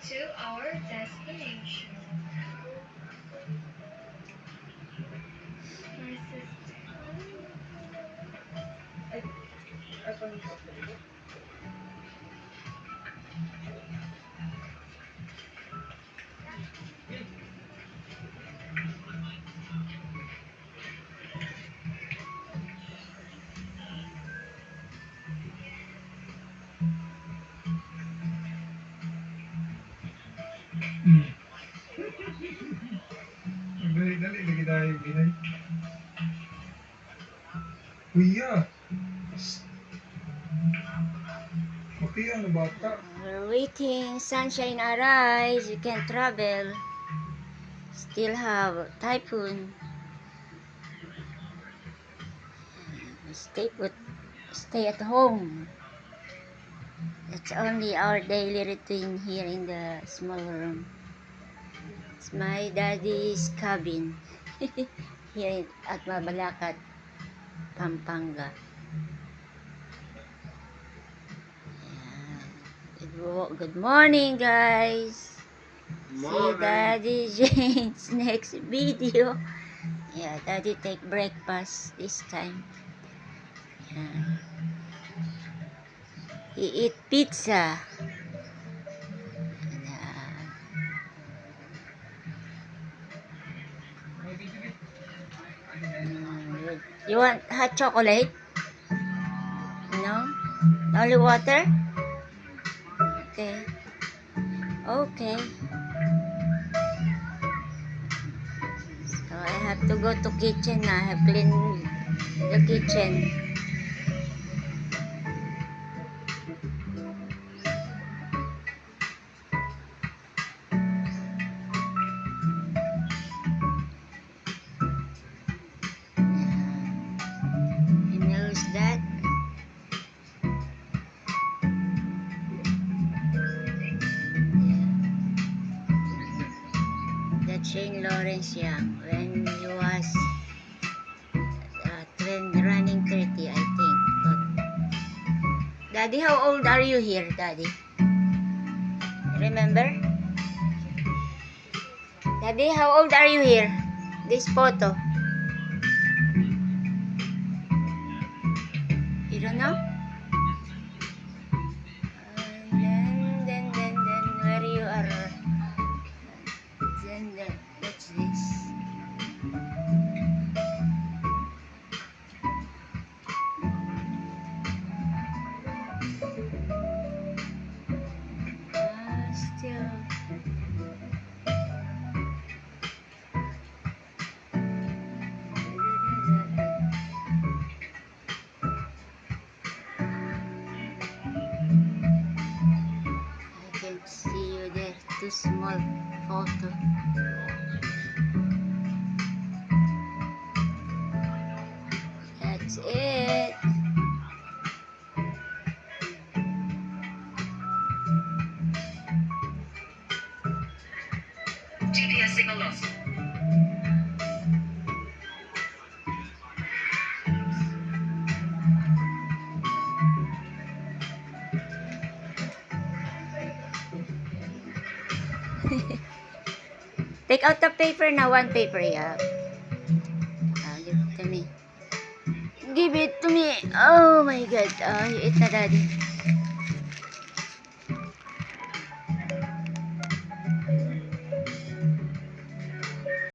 to our destination. Dali-dali lagi tayo ginay. Kuya. Okay ang bata. We're waiting. Sunshine arise. You can travel. Still have typhoon. Stay put. Stay at home. That's only our daily routine here in the small room. It's my daddy's cabin. Here at Mabalacat, Pampanga. Good morning, guys. See Daddy Jane's next video. Yeah, Daddy take breakfast this time. Yeah. He eat pizza. And, you want hot chocolate? No? Only water? Okay. Okay. So I have to go to kitchen na. I have cleaned the kitchen. He knows that. That Shane Lawrence Young when he was running 30, I think. But Daddy, how old are you here, Daddy? Remember? Daddy, how old are you here? This photo. You don't know? Then where you are? Then what's this? Still. I can't see you there. Too small photo. That's it. GPS signal lost. Take out the paper now. One paper, yeah. Give it to me. Give it to me. Oh my God. You eat na, Daddy.